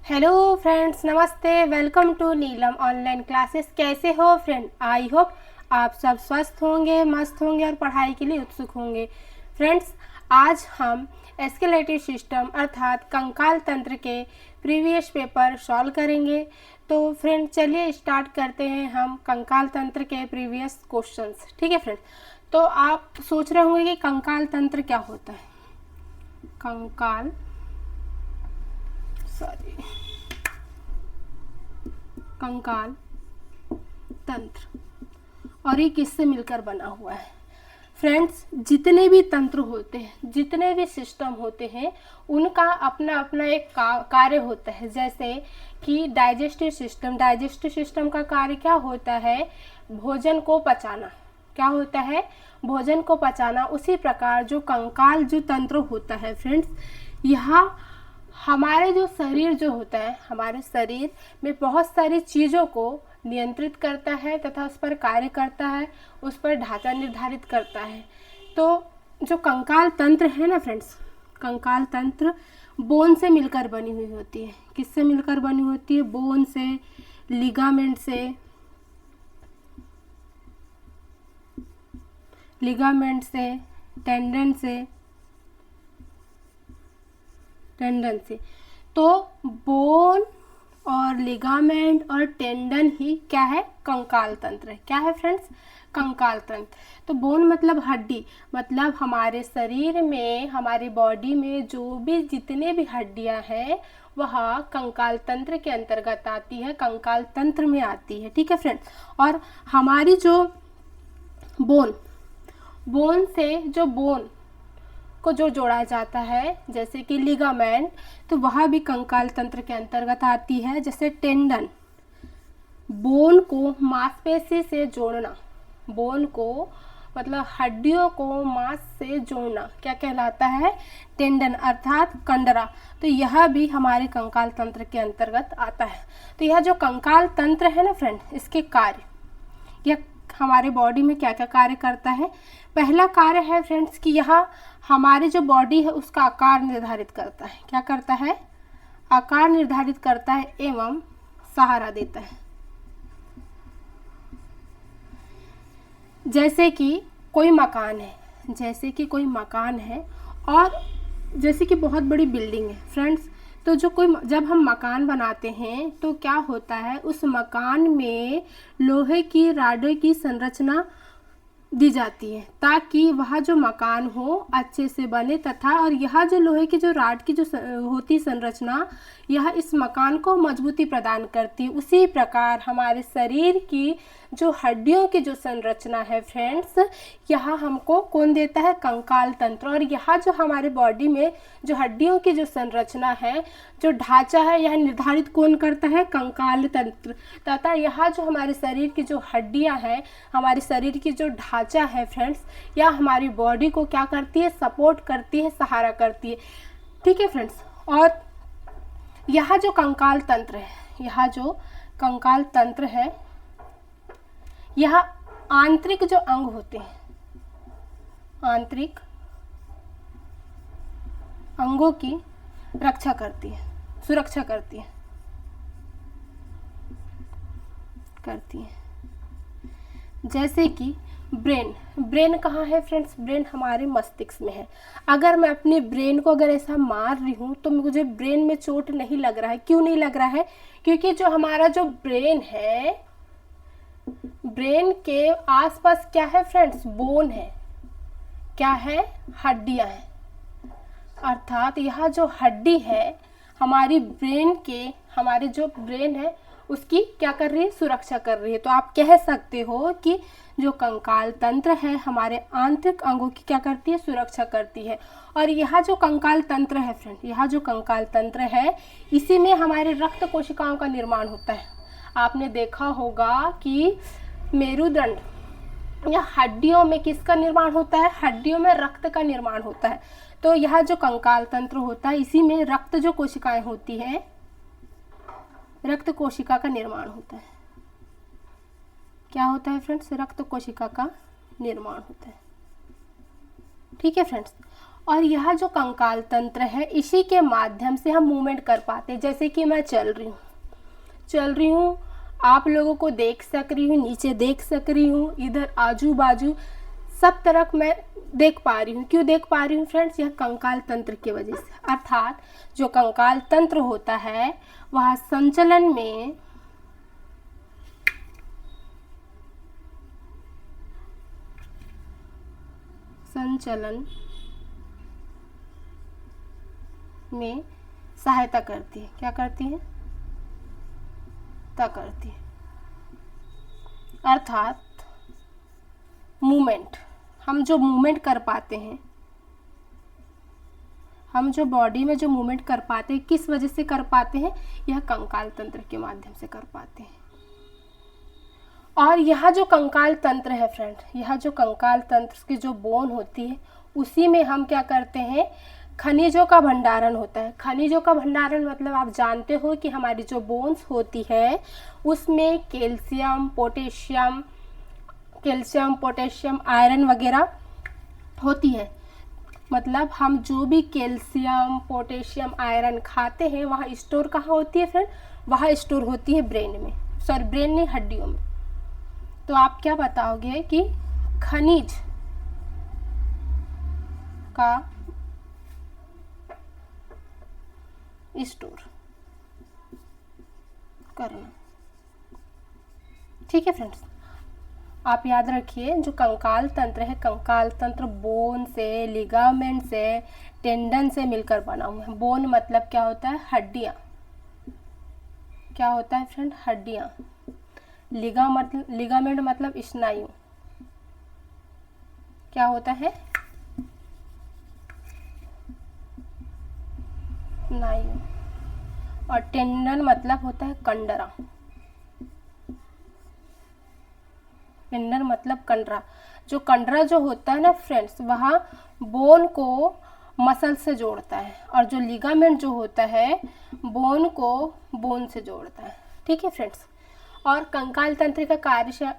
Hello friends, namaste. Welcome to Neelam online classes. कैसे हो friend? I hope आप सब स्वस्थ होंगे, मस्त होंगे और पढ़ाई के लिए उत्सुक होंगे। फ्रेंड्स, आज हम एस्केलेटरी सिस्टम अर्थात कंकाल तंत्र के प्रीवियस पेपर सॉल्व करेंगे। तो फ्रेंड चलिए स्टार्ट करते हैं हम कंकाल तंत्र के प्रीवियस क्वेश्चंस। ठीक है फ्रेंड, तो आप सोच रहे होंगे कि कंकाल तंत्र क्या होता है। कंकाल कंकाल तंत्र और ये किससे मिलकर बना हुआ है। फ्रेंड्स, जितने भी तंत्र होते हैं, जितने भी सिस्टम होते हैं, उनका अपना अपना एक कार्य होता है। जैसे कि डाइजेस्टिव सिस्टम का कार्य क्या होता है? भोजन को पचाना। क्या होता है? भोजन को पचाना। उसी प्रकार जो कंकाल जो तंत्र होता है फ्रेंड्स, यहाँ हमारे जो शरीर जो होता है, हमारे शरीर में बहुत सारी चीज़ों को नियंत्रित करता है तथा उस पर कार्य करता है, उस पर ढांचा निर्धारित करता है। तो जो कंकाल तंत्र है ना फ्रेंड्स, कंकाल तंत्र बोन से मिलकर बनी हुई होती है। किससे मिलकर बनी होती है? बोन से, लिगामेंट से, टेंडन से। तो बोन और लिगामेंट और टेंडन ही क्या है? कंकाल तंत्र है। क्या है फ्रेंड्स? कंकाल तंत्र। तो बोन मतलब हड्डी, मतलब हमारे शरीर में, हमारी बॉडी में जो भी जितने भी हड्डियां हैं वह कंकाल तंत्र के अंतर्गत आती है, कंकाल तंत्र में आती है। ठीक है फ्रेंड्स, और हमारी जो बोन से जो बोन को जो जोड़ा जाता है, जैसे कि लिगामेंट, तो वह भी कंकाल तंत्र के अंतर्गत आती है। जैसे टेंडन, बोन को मांसपेशी से जोड़ना, बोन को मतलब हड्डियों को मांस से जोड़ना क्या कहलाता है? टेंडन अर्थात कंडरा। तो यह भी हमारे कंकाल तंत्र के अंतर्गत आता है। तो यह जो कंकाल तंत्र है ना फ्रेंड, इसके कार्य, यह हमारे बॉडी में क्या क्या कार्य करता है? पहला कार्य है फ्रेंड्स कि यह हमारी जो बॉडी है उसका आकार निर्धारित करता है। क्या करता है? आकार निर्धारित करता है एवं सहारा देता है। जैसे कि कोई मकान है, और जैसे कि बहुत बड़ी बिल्डिंग है फ्रेंड्स, तो जब हम मकान बनाते हैं तो क्या होता है, उस मकान में लोहे की राडों की संरचना दी जाती है ताकि वह जो मकान हो अच्छे से बने, तथा और यह जो लोहे की जो राड की जो होती संरचना, यह इस मकान को मजबूती प्रदान करती है। उसी प्रकार हमारे शरीर की जो हड्डियों की जो संरचना है फ्रेंड्स, यह हमको कौन देता है? कंकाल तंत्र। और यह जो हमारे बॉडी में जो हड्डियों की जो संरचना है, जो ढांचा है, यह निर्धारित कौन करता है? कंकाल तंत्र। तथा यह जो हमारे शरीर की जो हड्डियां हैं, हमारे शरीर की जो ढांचा है फ्रेंड्स, यह हमारी बॉडी को क्या करती है? सपोर्ट करती है, सहारा करती है। ठीक है फ्रेंड्स, और यह जो कंकाल तंत्र है, यह आंतरिक जो अंग होते हैं, आंतरिक अंगों की रक्षा करती है, सुरक्षा करती है। जैसे कि ब्रेन कहाँ है फ्रेंड्स? ब्रेन हमारे मस्तिष्क में है। अगर मैं अपने ब्रेन को अगर ऐसा मार रही हूँ तो मुझे ब्रेन में चोट नहीं लग रहा है। क्यों नहीं लग रहा है? क्योंकि जो हमारा जो ब्रेन है, ब्रेन के आसपास क्या है फ्रेंड्स? बोन है। क्या है? हड्डियां हैं। अर्थात यह जो हड्डी है हमारी ब्रेन के, हमारे जो ब्रेन है उसकी क्या कर रही है? सुरक्षा कर रही है। तो आप कह सकते हो कि जो कंकाल तंत्र है हमारे आंतरिक अंगों की क्या करती है? सुरक्षा करती है। और यह जो कंकाल तंत्र है फ्रेंड, यह जो कंकाल तंत्र है, इसी में हमारे रक्त कोशिकाओं का निर्माण होता है। आपने देखा होगा कि मेरुदंड या हड्डियों में किसका निर्माण होता है? हड्डियों में रक्त का निर्माण होता है। तो यह जो कंकाल तंत्र होता है, इसी में रक्त जो कोशिकाएं होती हैं, रक्त कोशिका का निर्माण होता है। क्या होता है फ्रेंड्स? रक्त कोशिका का निर्माण होता है। ठीक है फ्रेंड्स, और यह जो कंकाल तंत्र है इसी के माध्यम से हम मूवमेंट कर पाते हैं। जैसे कि मैं चल रही हूँ, आप लोगों को देख सक रही हूँ, नीचे देख सक रही हूँ, इधर आजू बाजू सब तरफ मैं देख पा रही हूँ। क्यों देख पा रही हूँ फ्रेंड्स? यह कंकाल तंत्र की वजह से। अर्थात जो कंकाल तंत्र होता है वह संचलन में सहायता करती है। क्या करती है? करती है। अर्थात मूवमेंट, हम जो मूवमेंट कर पाते हैं, हम जो बॉडी में जो मूवमेंट कर पाते हैं, किस वजह से कर पाते हैं? यह कंकाल तंत्र के माध्यम से कर पाते हैं। और यह जो कंकाल तंत्र है फ्रेंड, यह जो कंकाल तंत्र की जो बोन होती है उसी में हम क्या करते हैं? खनिजों का भंडारण होता है। खनिजों का भंडारण मतलब आप जानते हो कि हमारी जो बोन्स होती है उसमें कैल्शियम, पोटेशियम, आयरन वगैरह होती है। मतलब हम जो भी कैल्शियम, पोटेशियम, आयरन खाते हैं वहाँ स्टोर कहाँ होती है फ्रेंड? वहाँ स्टोर होती है ब्रेन में, सॉरी ब्रेन नहीं, हड्डियों में। तो आप क्या बताओगे कि खनिज का स्टोर करना। ठीक है फ्रेंड्स, आप याद रखिए जो कंकाल तंत्र है, कंकाल तंत्र बोन से, लिगामेंट से, टेंडन से मिलकर बना हुआ है। बोन मतलब क्या होता है? हड्डियाँ। क्या होता है फ्रेंड? हड्डियाँ। लिगामेंट मतलब स्नायु। क्या होता है? स्नायु। और टेंडन मतलब होता है कंडरा। टेंडन मतलब कंडरा। जो कंडरा जो होता है ना फ्रेंड्स, वह बोन को मसल से जोड़ता है, और जो लिगामेंट जो होता है बोन को बोन से जोड़ता है। ठीक है फ्रेंड्स। और कंकाल तंत्र का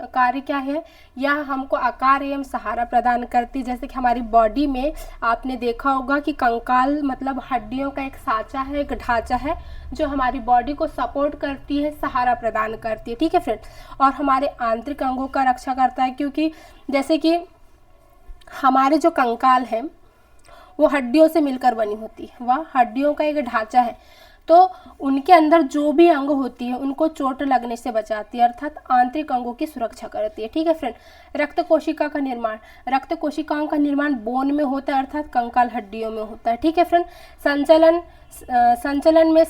कार्य क्या है? यह हमको आकार एवं सहारा प्रदान करती है। जैसे कि हमारी बॉडी में आपने देखा होगा कि कंकाल मतलब हड्डियों का एक साँचा है, एक ढांचा है जो हमारी बॉडी को सपोर्ट करती है, सहारा प्रदान करती है। ठीक है फ्रेंड। और हमारे आंतरिक अंगों का रक्षा करता है, क्योंकि जैसे कि हमारे जो कंकाल है वो हड्डियों से मिलकर बनी होती है, वह हड्डियों का एक ढांचा है। तो उनके अंदर जो भी अंग होती है उनको चोट लगने से बचाती है, अर्थात आंतरिक अंगों की सुरक्षा करती है। ठीक है फ्रेंड। रक्त कोशिका का निर्माण, रक्त कोशिकाओं का निर्माण बोन में होता है, अर्थात कंकाल हड्डियों में होता है। ठीक है फ्रेंड। संचलन में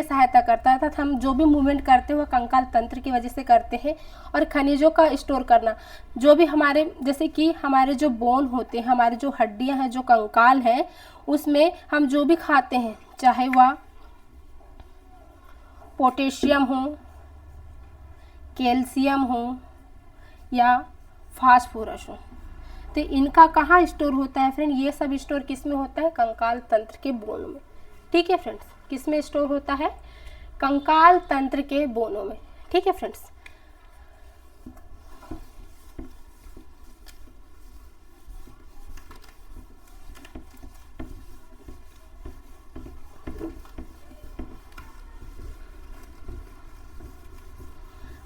सहायता करता है, अर्थात हम जो भी मूवमेंट करते हैं वह कंकाल तंत्र की वजह से करते हैं। और खनिजों का स्टोर करना, जो भी हमारे जैसे कि हमारे जो बोन होते हैं, हमारे जो हड्डियां हैं, जो कंकाल हैं, उसमें हम जो भी खाते हैं, चाहे वह पोटेशियम हो, कैल्शियम हो या फास्फोरस हो, तो इनका कहाँ स्टोर होता है फ्रेंड? ये सब स्टोर किस में होता है? कंकाल तंत्र के बोन में। ठीक है फ्रेंड्स। किस में स्टोर होता है? कंकाल तंत्र के बोनों में। ठीक है फ्रेंड्स।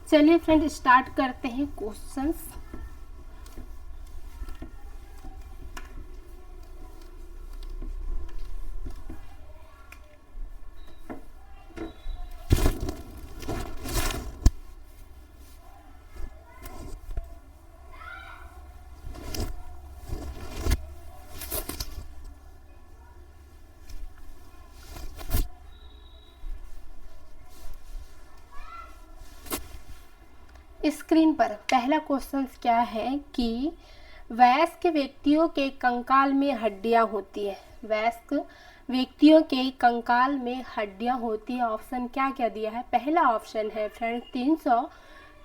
चलिए फ्रेंड स्टार्ट करते हैं क्वेश्चंस। स्क्रीन पर पहला क्वेश्चन क्या है कि वयस्क व्यक्तियों के कंकाल में हड्डियां होती है। वयस्क व्यक्तियों के कंकाल में हड्डियां होती है। ऑप्शन क्या क्या दिया है? पहला ऑप्शन है फ्रेंड 300,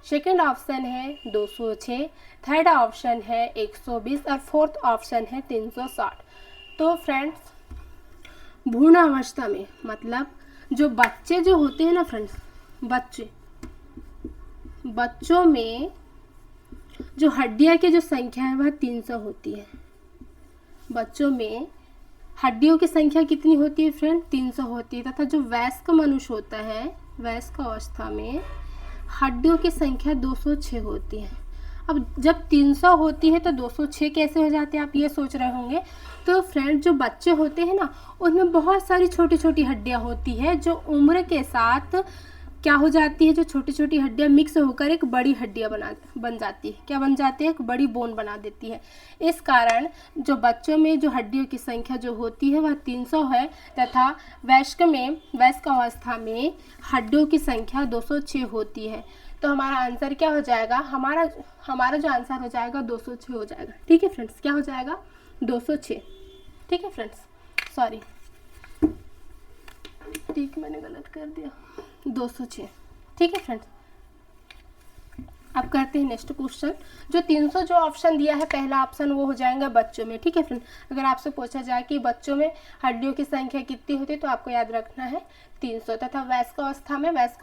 सेकंड ऑप्शन है 206, थर्ड ऑप्शन है 120 और फोर्थ ऑप्शन है 360। तो फ्रेंड्स भ्रूण अवस्था में मतलब जो बच्चे जो होते हैं ना फ्रेंड्स, बच्चों में जो हड्डियां की जो संख्या है वह 300 होती है। बच्चों में हड्डियों की संख्या कितनी होती है फ्रेंड? 300 होती है। तथा जो वयस्क मनुष्य होता है, वयस्क अवस्था में हड्डियों की संख्या 206 होती है। अब जब 300 होती है तो 206 कैसे हो जाते हैं, आप ये सोच रहे होंगे। तो फ्रेंड, जो बच्चे होते हैं ना, उनमें बहुत सारी छोटी छोटी हड्डियाँ होती है जो उम्र के साथ क्या हो जाती है, जो छोटी छोटी हड्डियाँ मिक्स होकर एक बड़ी हड्डियाँ बन जाती है। क्या बन जाती है? एक बड़ी बोन बना देती है। इस कारण जो बच्चों में जो हड्डियों की संख्या जो होती है वह 300 है, तथा वयस्क अवस्था में हड्डियों की संख्या 206 होती है। तो हमारा आंसर क्या हो जाएगा? हमारा जो आंसर हो जाएगा 206 हो जाएगा। ठीक है फ्रेंड्स, क्या हो जाएगा? 206। ठीक है फ्रेंड्स, सॉरी, ठीक, मैंने गलत कर दिया, 206। ठीक है फ्रेंड्स, अब करते हैं नेक्स्ट क्वेश्चन। जो 300 जो ऑप्शन दिया है, पहला ऑप्शन वो हो जाएगा बच्चों में। ठीक है फ्रेंड, अगर आपसे पूछा जाए कि बच्चों में हड्डियों की संख्या कितनी होती है तो आपको याद रखना है 300। तथा वयस्क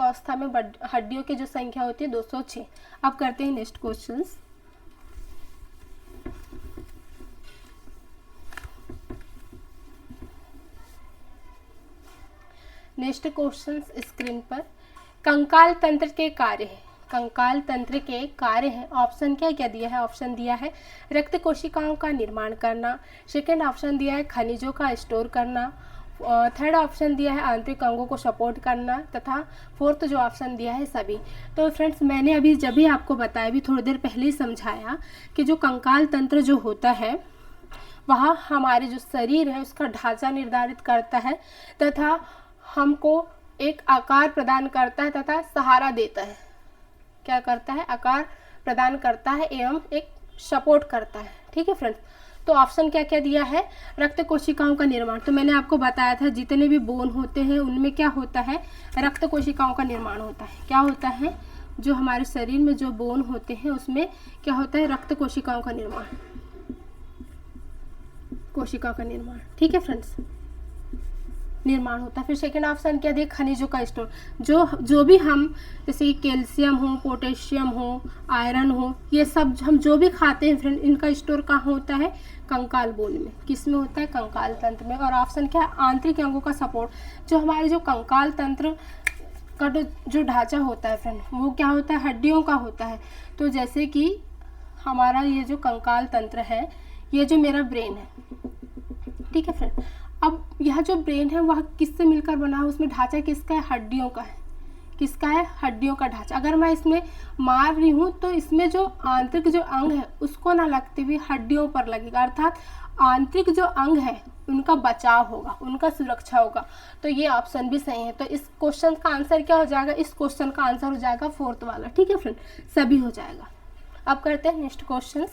अवस्था में हड्डियों की जो संख्या होती है 206। अब करते हैं next question. Next question screen पर कंकाल तंत्र के कार्य है। कंकाल तंत्र के कार्य हैं। ऑप्शन क्या दिया है? ऑप्शन दिया है रक्त कोशिकाओं का निर्माण करना। सेकेंड ऑप्शन दिया है खनिजों का स्टोर करना। थर्ड ऑप्शन दिया है आंतरिक अंगों को सपोर्ट करना। तथा फोर्थ जो ऑप्शन दिया है सभी। तो फ्रेंड्स, मैंने अभी जब भी आपको बताया, अभी थोड़ी देर पहले ही समझाया कि जो कंकाल तंत्र जो होता है वह हमारे जो शरीर है उसका ढांचा निर्धारित करता है तथा हमको एक आकार प्रदान करता है तथा सहारा देता है। क्या करता है? आकार प्रदान करता है एवं एक सपोर्ट करता है। ठीक है फ्रेंड्स, तो ऑप्शन क्या दिया है? रक्त कोशिकाओं का निर्माण। तो मैंने आपको बताया था जितने भी बोन होते हैं उनमें क्या होता है? रक्त कोशिकाओं का निर्माण होता है। क्या होता है? जो हमारे शरीर में जो बोन होते हैं उसमें क्या होता है? रक्त कोशिकाओं का निर्माण, कोशिकाओं का निर्माण। ठीक है फ्रेंड्स, निर्माण होता है। फिर सेकेंड ऑप्शन क्या दिया? खनिजों का स्टोर। जो भी हम, जैसे कैल्शियम हो, पोटेशियम हो, आयरन हो, ये सब हम जो भी खाते हैं फ्रेंड, इनका स्टोर कहाँ होता है? कंकाल बोन में। किस में होता है? कंकाल तंत्र में। और ऑप्शन क्या है? आंतरिक अंगों का सपोर्ट। जो हमारे जो कंकाल तंत्र का जो ढांचा होता है फ्रेंड, वो क्या होता है? हड्डियों का होता है। तो जैसे कि हमारा ये जो कंकाल तंत्र है, ये जो मेरा ब्रेन है, ठीक है फ्रेंड, अब यह जो ब्रेन है वह किससे मिलकर बना है? उसमें ढांचा किसका है? हड्डियों का है। किसका है? हड्डियों का ढांचा। अगर मैं इसमें मार रही हूँ तो इसमें जो आंतरिक जो अंग है उसको ना लगते हुए हड्डियों पर लगेगा, अर्थात आंतरिक जो अंग है उनका बचाव होगा, उनका सुरक्षा होगा। तो ये ऑप्शन भी सही है। तो इस क्वेश्चन का आंसर क्या हो जाएगा? इस क्वेश्चन का आंसर हो जाएगा फोर्थ वाला। ठीक है फ्रेंड, सभी हो जाएगा। अब करते हैं नेक्स्ट क्वेश्चन।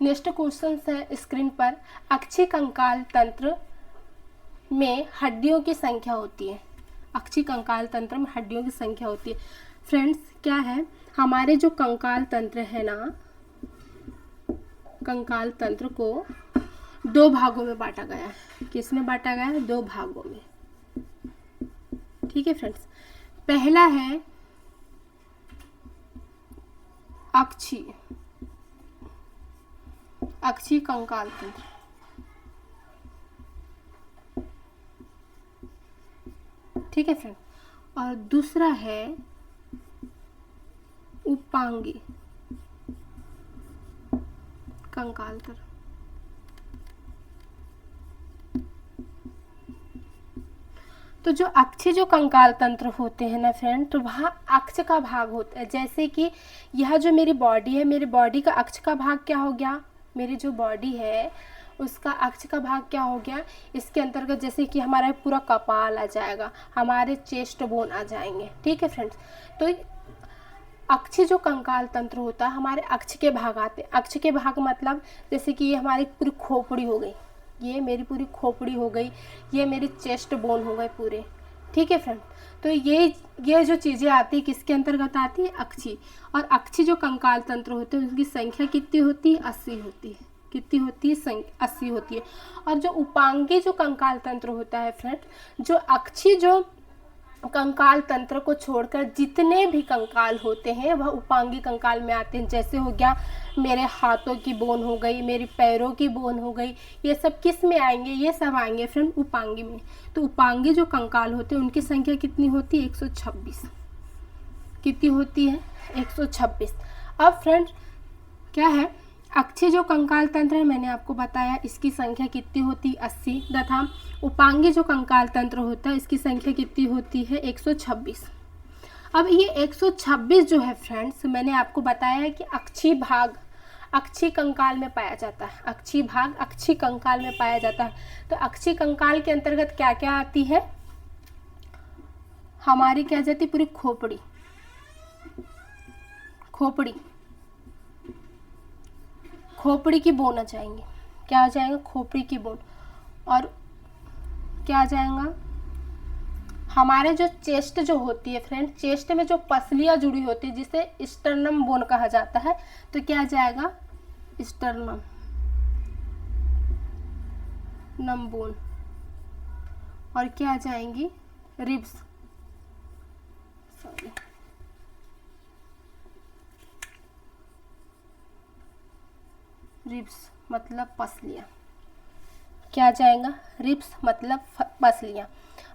नेक्स्ट क्वेश्चन है स्क्रीन पर, अक्षीय कंकाल तंत्र में हड्डियों की संख्या होती है। अक्षीय कंकाल तंत्र में हड्डियों की संख्या होती है। फ्रेंड्स, क्या है? हमारे जो कंकाल तंत्र है ना, कंकाल तंत्र को 2 भागों में बांटा गया है। किस में बांटा गया है? 2 भागों में। ठीक है फ्रेंड्स, पहला है अक्षीय कंकाल तंत्र। ठीक है फ्रेंड, और दूसरा है उपांगी कंकाल तंत्र। तो जो अक्षीय जो कंकाल तंत्र होते हैं ना फ्रेंड, तो वहाँ अक्ष का भाग होता है। जैसे कि यह जो मेरी बॉडी है, मेरी बॉडी का अक्ष का भाग क्या हो गया? मेरी जो बॉडी है उसका अक्ष का भाग क्या हो गया? इसके अंतर्गत जैसे कि हमारा पूरा कपाल आ जाएगा, हमारे चेस्ट बोन आ जाएंगे। ठीक है फ्रेंड्स, तो अक्षीय जो कंकाल तंत्र होता है, हमारे अक्ष के भाग आते हैं। अक्ष के भाग मतलब जैसे कि ये हमारी पूरी खोपड़ी हो गई, ये मेरी पूरी खोपड़ी हो गई, ये मेरी चेस्ट बोन हो गए पूरे। ठीक है फ्रेंड, तो ये जो चीज़ें आती है किसके अंतर्गत आती है? अक्षीय। और अक्षीय जो कंकाल तंत्र होते हैं उनकी संख्या कितनी होती है? 80 होती है। कितनी होती है? 80 होती है। और जो उपांगी जो कंकाल तंत्र होता है फ्रेंड, जो अक्षीय जो कंकाल तंत्र को छोड़कर जितने भी कंकाल होते हैं वह उपांगी कंकाल में आते हैं। जैसे हो गया मेरे हाथों की बोन हो गई, मेरी पैरों की बोन हो गई, ये सब किस में आएंगे? ये सब आएंगे फ्रेंड उपांगी में। तो उपांगी जो कंकाल होते हैं उनकी संख्या कितनी होती है? 126। कितनी होती है? 126। अब फ्रेंड क्या है, अक्षीय जो कंकाल तंत्र है मैंने आपको बताया, इसकी संख्या कितनी होती है? 80। तथा उपांगी जो कंकाल तंत्र होता है इसकी संख्या कितनी होती है? 126। अब ये 126 जो है फ्रेंड्स, मैंने आपको बताया है कि अक्षीय भाग अक्षीय कंकाल में पाया जाता है। अक्षीय भाग अक्षीय कंकाल में पाया जाता है। तो अक्षीय कंकाल के अंतर्गत क्या क्या आती है? हमारी क्या जाती? पूरी खोपड़ी, खोपड़ी, खोपड़ी की बोन आ जाएंगे। क्या आ जाएगा? खोपड़ी की बोन। और क्या आ जाएगा? हमारे जो चेस्ट जो होती है फ्रेंड, चेस्ट में जो पसलियां जुड़ी होती है जिसे स्टर्नम बोन कहा जाता है, तो क्या आ जाएगा? स्टर्नम नम बोन। और क्या आ जाएंगी? रिब्स, सॉरी, रिब्स मतलब पसलियां। क्या आ जाएगा? रिब्स मतलब पसलियां।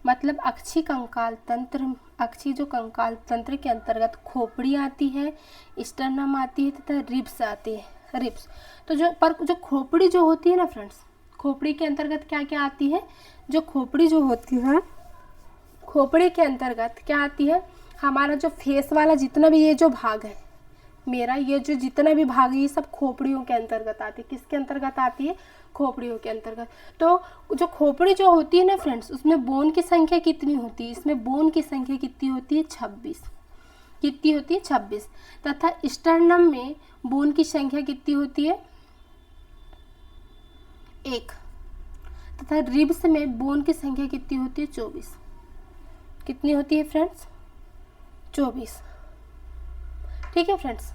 मतलब अक्षीय कंकाल तंत्र, अक्षीय जो कंकाल तंत्र के अंतर्गत खोपड़ी आती है, स्टर्नम आती है तथा रिब्स आती है। रिब्स तो जो खोपड़ी जो होती है ना फ्रेंड्स, खोपड़ी के अंतर्गत क्या क्या आती है? जो खोपड़ी जो होती है, खोपड़ी के अंतर्गत क्या आती है? हमारा जो फेस वाला जितना भी ये जो भाग है मेरा, ये जो जितना भी भाग है ये सब खोपड़ियों के अंतर्गत आती है। किसके अंतर्गत आती है? खोपड़ियों के अंतर्गत। तो जो खोपड़ी जो होती है ना फ्रेंड्स, उसमें बोन की संख्या कितनी होती है? इसमें बोन की संख्या कितनी होती है? 26। कितनी होती है? 26। तथा स्टर्नम में बोन की संख्या कितनी होती है? 1। तथा रिब्स में बोन की संख्या कितनी होती है? 24। कितनी होती है फ्रेंड्स? 24। ठीक है फ्रेंड्स।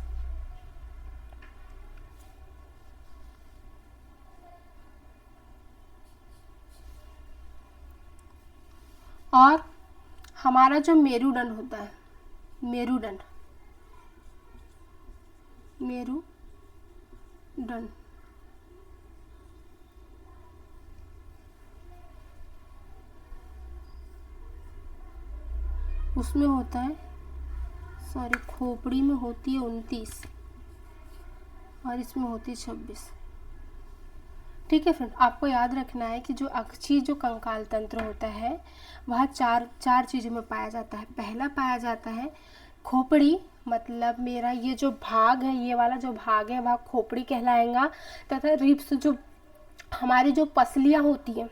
और हमारा जो मेरुदंड होता है, मेरुदंड, मेरुदंड उसमें होता है, सॉरी, खोपड़ी में होती है 29 और इसमें होती है 26। ठीक है फ्रेंड, आपको याद रखना है कि जो अक्षीय जो कंकाल तंत्र होता है वह चार चीज़ों में पाया जाता है। पहला पाया जाता है खोपड़ी, मतलब मेरा ये जो भाग है, ये वाला जो भाग है वह खोपड़ी कहलाएगा। तथा रिब्स जो हमारी जो पसलियां होती हैं,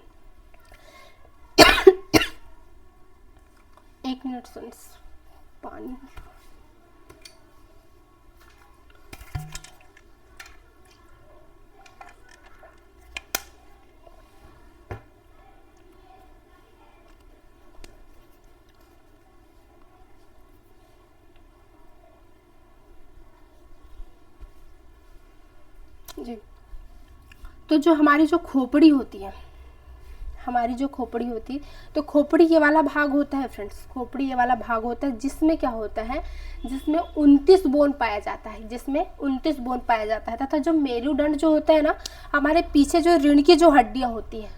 एक मिनट फ्रेंड्स, पानी। जी, तो जो हमारी जो खोपड़ी होती है, हमारी जो खोपड़ी होती है, तो खोपड़ी ये वाला भाग होता है फ्रेंड्स, खोपड़ी ये वाला भाग होता है जिसमें क्या होता है, जिसमें 29 बोन पाया जाता है, जिसमें 29 बोन पाया जाता है। तथा जो मेरुदंड जो होता है ना, हमारे पीछे जो रीढ़ की जो हड्डियां होती हैं,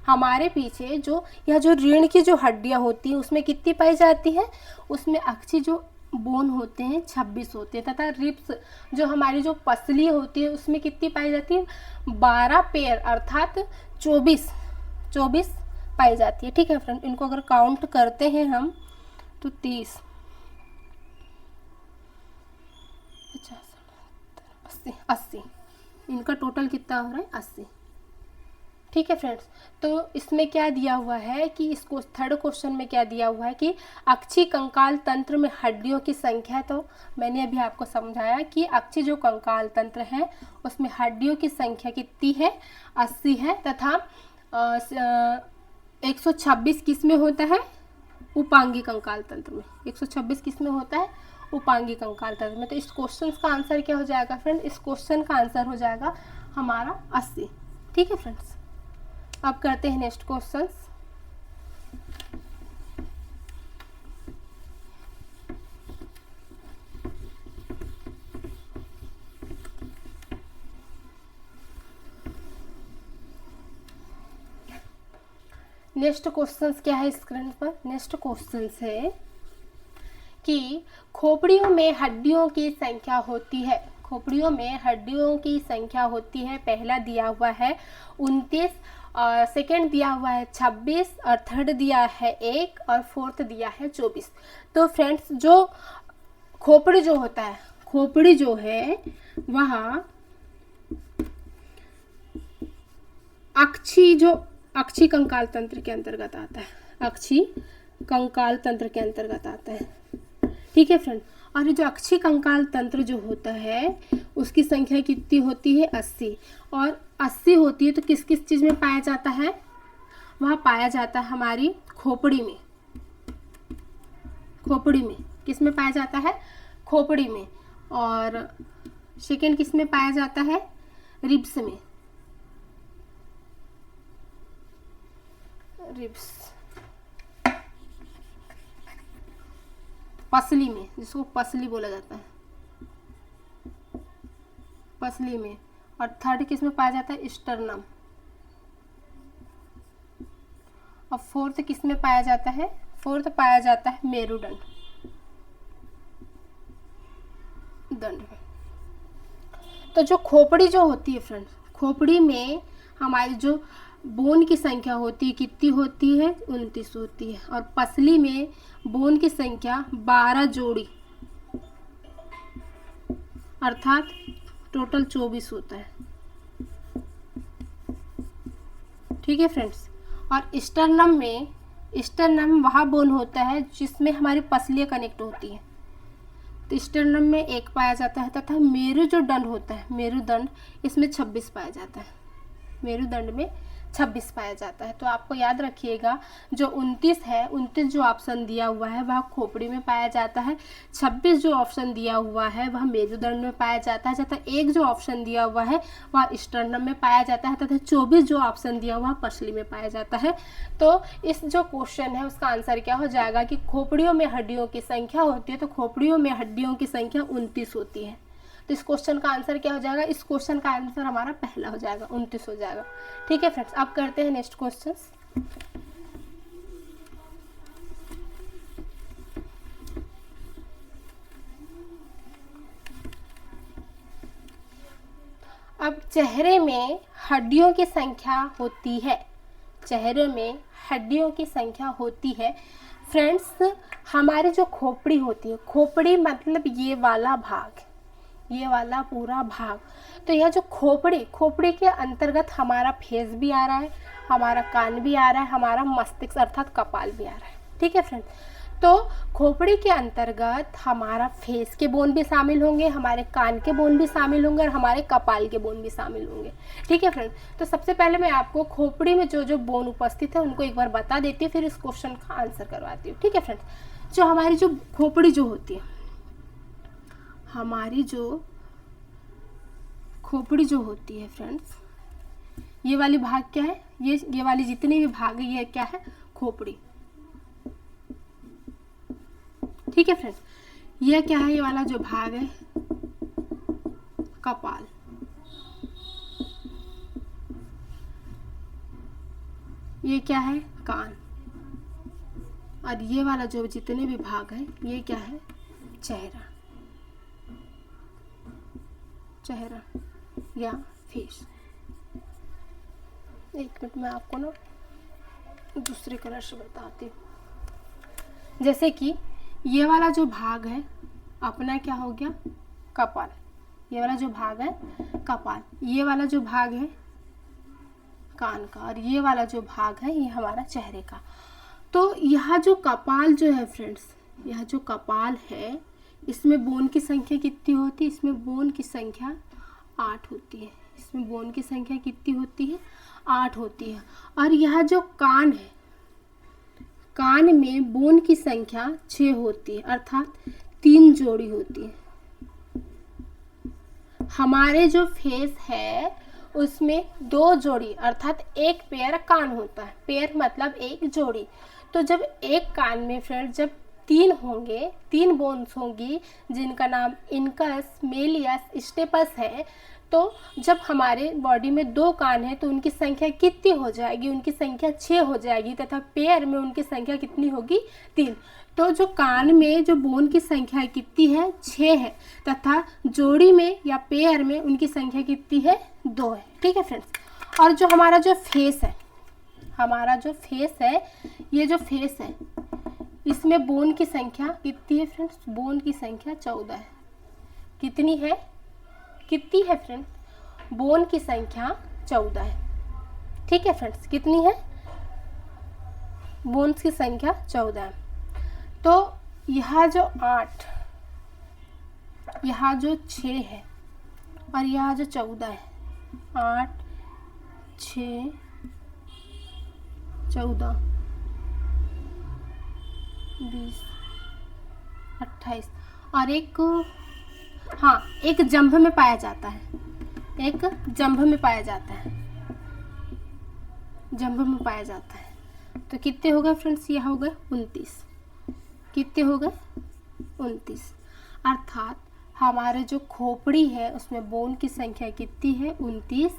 हमारे पीछे जो यह जो रीढ़ की जो हड्डियां होती हैं उसमें कितनी पाई जाती है? उसमें अक्षीय जो बोन होते हैं 26 होते हैं। तथा रिब्स जो हमारी जो पसली होती है उसमें कितनी पाई जाती है? 12 पेयर अर्थात 24 पाई जाती है। ठीक है फ्रेंड, इनको अगर काउंट करते हैं हम तो 30, 50, 80, 80, इनका टोटल कितना हो रहा है? 80। ठीक है फ्रेंड्स, तो इसमें क्या दिया हुआ है कि इसको थर्ड क्वेश्चन में क्या दिया हुआ है कि अक्षीय कंकाल तंत्र में हड्डियों की संख्या, तो मैंने अभी आपको समझाया कि अक्षीय जो कंकाल तंत्र है उसमें हड्डियों की संख्या कितनी है? 80 है। तथा 126 किस में होता है? उपांगी कंकाल तंत्र में। 126 किस में होता है? उपांगी कंकाल तंत्र में। तो इस क्वेश्चन का आंसर क्या हो जाएगा फ्रेंड? इस क्वेश्चन का आंसर हो जाएगा हमारा 80। ठीक है फ्रेंड्स, अब करते हैं नेक्स्ट क्वेश्चन। नेक्स्ट क्वेश्चन क्या है स्क्रीन पर? नेक्स्ट क्वेश्चन है कि खोपड़ियों में हड्डियों की संख्या होती है। खोपड़ियों में हड्डियों की संख्या होती है। पहला दिया हुआ है 29, और सेकंड दिया हुआ है 26, और थर्ड दिया है 1, और फोर्थ दिया है 24। तो फ्रेंड्स जो खोपड़ी जो होता है, खोपड़ी जो है वह अक्षी कंकाल तंत्र के अंतर्गत आता है। अक्षी कंकाल तंत्र के अंतर्गत आता है। ठीक है फ्रेंड। और ये जो अक्षी कंकाल तंत्र जो होता है उसकी संख्या कितनी होती है? 80। और 80 होती है तो किस किस चीज़ में पाया जाता है? वह पाया जाता है हमारी खोपड़ी में। खोपड़ी में किस में पाया जाता है? खोपड़ी में। और सेकेंड किस में पाया जाता है? रिब्स में। रिब्स, पसली में, जिसको पसली बोला जाता है, पसली में। और थर्ड किस में पाया जाता है? स्टर्नम। और फोर्थ किस में पाया जाता है? फोर्थ पाया जाता है मेरुदंड, दंड में। तो जो खोपड़ी जो होती है फ्रेंड्स, खोपड़ी में हमारी जो बोन की संख्या होती है कितनी होती है? 29 होती है। और पसली में बोन की संख्या 12 जोड़ी, अर्थात टोटल 24 होता है। ठीक है फ्रेंड्स। और स्टर्नम में, स्टर्नम वह बोन होता है जिसमें हमारी पसलियाँ कनेक्ट होती हैं। तो स्टर्नम में 1 पाया जाता है, तथा मेरु जो दंड होता है, मेरुदंड, इसमें 26 पाया जाता है। मेरुदंड में 26 पाया जाता है। तो आपको याद रखिएगा जो 29 है, 29 जो ऑप्शन दिया हुआ है वह खोपड़ी में पाया जाता है। 26 जो ऑप्शन दिया हुआ है वह मेरुदंड में पाया जाता है, तथा 1 जो ऑप्शन दिया हुआ है वह स्टर्नम में पाया जाता है, तथा 24 जो ऑप्शन दिया हुआ है पसली में पाया जाता है। तो इस जो क्वेश्चन है उसका आंसर क्या हो जाएगा कि खोपड़ियों में हड्डियों की संख्या होती है, तो खोपड़ियों में हड्डियों की संख्या 29 होती है। तो इस क्वेश्चन का आंसर क्या हो जाएगा? इस क्वेश्चन का आंसर हमारा पहला हो जाएगा, 29 हो जाएगा। ठीक है फ्रेंड्स। अब करते हैं नेक्स्ट क्वेश्चन। अब चेहरे में हड्डियों की संख्या होती है। चेहरे में हड्डियों की संख्या होती है फ्रेंड्स। हमारी जो खोपड़ी होती है, खोपड़ी मतलब ये वाला भाग, ये वाला पूरा भाग। तो यह जो खोपड़ी के अंतर्गत हमारा फेस भी आ रहा है, हमारा कान भी आ रहा है, हमारा मस्तिष्क अर्थात कपाल भी आ रहा है। ठीक है फ्रेंड्स। तो खोपड़ी के अंतर्गत हमारा फेस के बोन भी शामिल होंगे, हमारे कान के बोन भी शामिल होंगे, और हमारे कपाल के बोन भी शामिल होंगे। ठीक है फ्रेंड्स। तो सबसे पहले मैं आपको खोपड़ी में जो जो बोन उपस्थित है उनको एक बार बता देती हूँ, फिर इस क्वेश्चन का आंसर करवाती हूँ। ठीक है फ्रेंड्स। जो हमारी जो खोपड़ी जो होती है, हमारी जो खोपड़ी जो होती है फ्रेंड्स, ये वाली भाग क्या है? ये वाली जितनी भी भाग है ये क्या है? खोपड़ी। ठीक है फ्रेंड्स। ये क्या है? ये वाला जो भाग है कपाल। ये क्या है? कान। और ये वाला जो जितने भी भाग है ये क्या है? चेहरा। चेहरा या फेस। एक मिनट में आपको ना दूसरे कलर से बताती हूँ। जैसे कि ये वाला जो भाग है अपना क्या हो गया? कपाल। ये वाला जो भाग है कपाल। ये वाला जो भाग है कान का, और ये वाला जो भाग है ये हमारा चेहरे का। तो यह जो कपाल जो है फ्रेंड्स, यह जो कपाल है इसमें बोन की संख्या कितनी होती है? इसमें बोन की संख्या 8 होती है। इसमें बोन की संख्या कितनी होती है? 8 होती है। और यह जो कान है, कान में बोन की संख्या 6 होती है, अर्थात 3 जोड़ी होती है। हमारे जो फेस है उसमें 2 जोड़ी अर्थात एक पेयर कान होता है। पेयर मतलब एक जोड़ी। तो जब एक कान में फ्रेंड जब तीन होंगे, तीन बोन्स होंगी जिनका नाम इनकस, मेलियस, स्टेपस है। तो जब हमारे बॉडी में 2 कान है तो उनकी संख्या कितनी हो जाएगी? उनकी संख्या 6 हो जाएगी, तथा पेयर में उनकी संख्या कितनी होगी? 3। तो जो कान में जो बोन की संख्या कितनी है? 6 है, तथा जोड़ी में या पेयर में उनकी संख्या कितनी है? 2 है। ठीक है फ्रेंड्स। और जो हमारा जो फेस है, हमारा जो फेस है, ये जो फेस है इसमें बोन की संख्या कितनी है फ्रेंड्स? बोन की संख्या 14 है। कितनी है? कितनी है फ्रेंड्स? बोन की संख्या 14 है। ठीक है फ्रेंड्स, कितनी है? बोन्स की संख्या 14 है। तो यहाँ जो 8, यहाँ जो 6 है और यहाँ जो 14 है, 8, 6, 14, 20, 28 और एक, हाँ, एक जंभ में पाया जाता है, एक जंभ में पाया जाता है, जंभ में पाया जाता है। तो कितने हो गए फ्रेंड्स? यह हो गए 29। कितने हो गए? 29। अर्थात हमारे जो खोपड़ी है उसमें बोन की संख्या कितनी है? 29।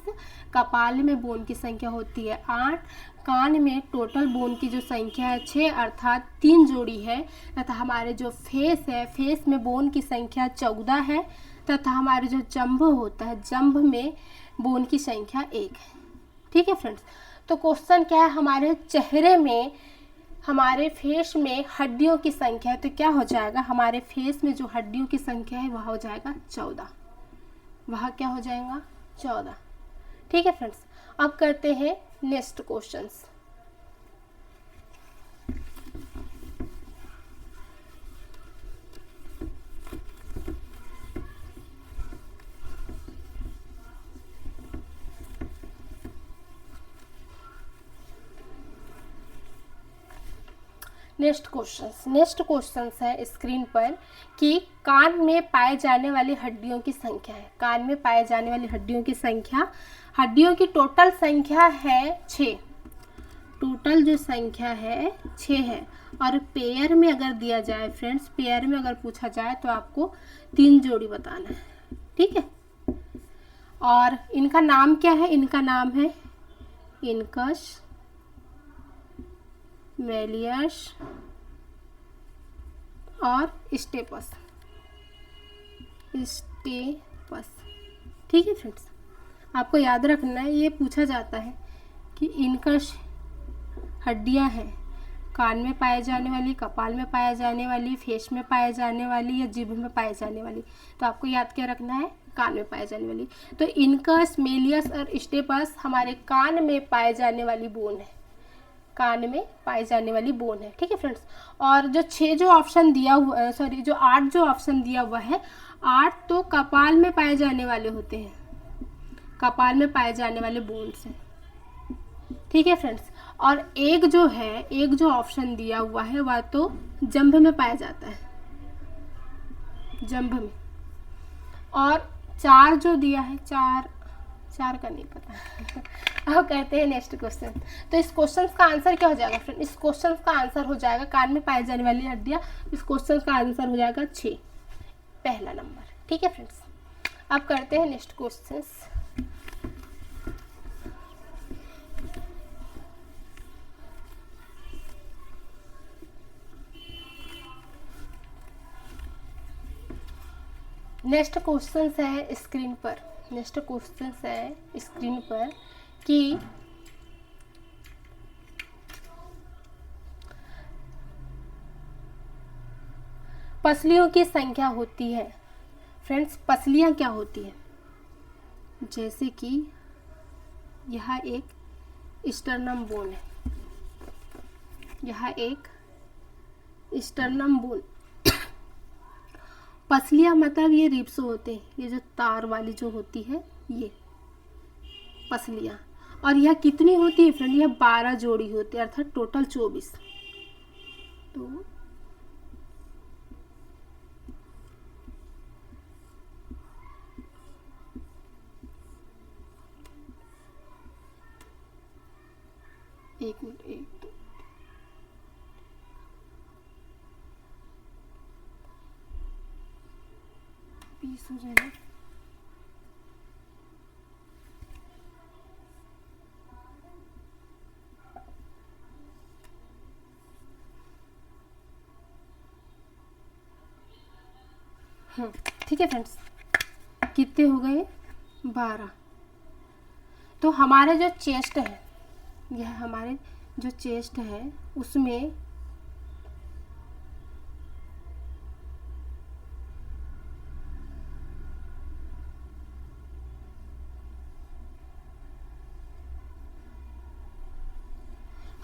कपाल में बोन की संख्या होती है 8। कान में टोटल बोन की जो संख्या है 6, अर्थात 3 जोड़ी है। तथा हमारे जो फेस है, फेस में बोन की संख्या 14 है। तथा हमारे जो जंभ होता है, जंभ में बोन की संख्या 1 है। ठीक है फ्रेंड्स। तो क्वेश्चन क्या है? हमारे चेहरे में, हमारे फेस में हड्डियों की संख्या है, तो क्या हो जाएगा? हमारे फेस में जो हड्डियों की संख्या है वह हो जाएगा 14। वह क्या हो जाएगा? 14। ठीक है फ्रेंड्स। अब करते हैं नेक्स्ट क्वेश्चंस। नेक्स्ट क्वेश्चंस है स्क्रीन पर कि कान में पाए जाने वाली हड्डियों की संख्या है। कान में पाए जाने वाली हड्डियों की संख्या, हड्डियों की टोटल संख्या है 6। टोटल जो संख्या है 6 है। और पेयर में अगर दिया जाए फ्रेंड्स, पेयर में अगर पूछा जाए तो आपको 3 जोड़ी बताना है। ठीक है। और इनका नाम क्या है? इनका नाम है इनकस, मेलियस और स्टेपस। ठीक है फ्रेंड्स। आपको याद रखना है, ये पूछा जाता है कि इनकस हड्डियां हैं कान में पाए जाने वाली, कपाल में पाए जाने वाली, फेस में पाए जाने वाली या जीभ में पाए जाने वाली। तो आपको याद क्या रखना है? कान में पाए जाने वाली। तो इनकस, मेलियस और स्टेपस हमारे कान में पाए जाने वाली बोन है, कान में पाई जाने वाली बोन है। ठीक है फ्रेंड्स। और जो 6 जो ऑप्शन दिया हुआ, सॉरी जो 8 जो ऑप्शन दिया हुआ है, 8 तो कपाल में पाए जाने वाले होते हैं, कपाल में पाए जाने वाले बोन्स हैं। ठीक है फ्रेंड्स। और एक जो है, एक जो ऑप्शन दिया हुआ है वह तो जंभ में पाया जाता है, जंभ में। और 4 जो दिया है, 4 का नहीं पता। अब कहते हैं नेक्स्ट क्वेश्चन। तो इस क्वेश्चन का आंसर क्या हो जाएगा फ्रेंड? इस क्वेश्चन का आंसर हो जाएगा, कान में पाई जाने वाली हड्डियां, इस क्वेश्चन का आंसर हो जाएगा 6, पहला नंबर। ठीक है फ्रेंड्स। अब करते हैं नेक्स्ट क्वेश्चन। नेक्स्ट क्वेश्चन है स्क्रीन पर, नेक्स्ट क्वेश्चन है स्क्रीन पर कि पसलियों की संख्या होती है। फ्रेंड्स, पसलियां क्या होती है? जैसे कि यह एक स्टर्नम बोन है, यह एक स्टर्नम बोन। पसलियां मतलब ये रिब्स होते हैं, ये जो तार वाली जो होती है ये पसलियां। और यह कितनी होती है फ्रेंड? यह 12 जोड़ी होती है, अर्थात टोटल 24। तो एक मिनट, 1 2 20 हो जाएगा। ठीक है फ्रेंड्स, कितने हो गए? 12। तो हमारे जो चेस्ट है, यह हमारे जो चेस्ट है उसमें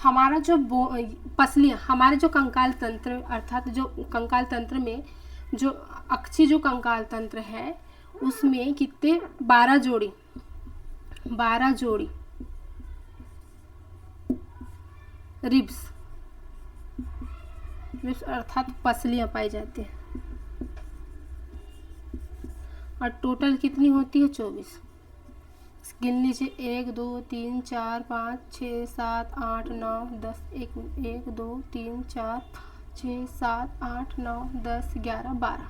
हमारा जो पसलियाँ, हमारे जो कंकाल तंत्र, अर्थात जो कंकाल तंत्र में जो अक्षी जो कंकाल तंत्र है उसमें कितने? 12 जोड़ी, 12 जोड़ी रिब्स अर्थात पसलियाँ पाई जाती हैं। और टोटल कितनी होती है? 24। गिन लीजिए, 1 2 3 4 5 6 7 8 9 10, 1 2 3 4 6 7 8 9 10 11 12।